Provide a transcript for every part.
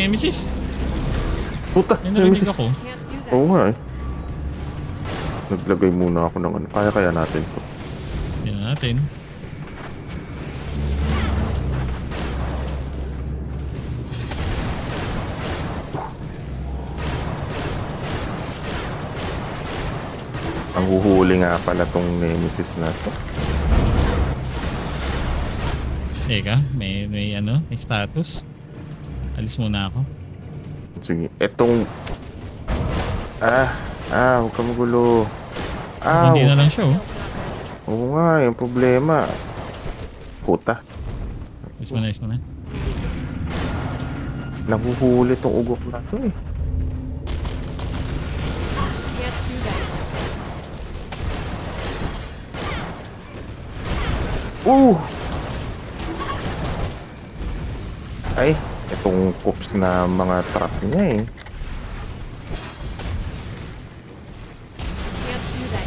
Nemesis. Puta, May narinig ako. Can't do that. oo nga eh. Naglagay muna ako ng ano. Kaya natin to. Yan natin. Ang huhuli nga pala tong Nemesis na to. Teka, may ano, may status. Alis muna ako. Sige, etong... huwag ka magulo. Hindi na lang siya, oh. Oo nga, yung problema. Puta, Alis mo na, alis mo na. nahuhuli tong ugok na to eh. Can't do that. Ay, itong coops na mga trap niya eh. Can't do that.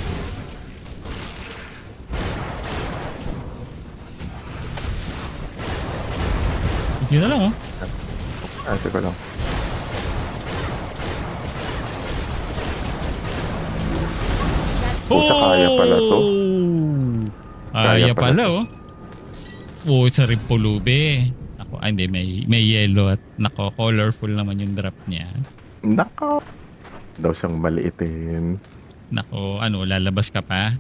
Hindi na lang, oh. Teka lang. Puta, kaya pala to. Kaya pala, oh. Oh, it's a Ripolube. Ako, hindi, may yellow at nako, colorful naman yung drop niya. Nako. Daw siyang maliitin. Nako, ano, lalabas ka pa?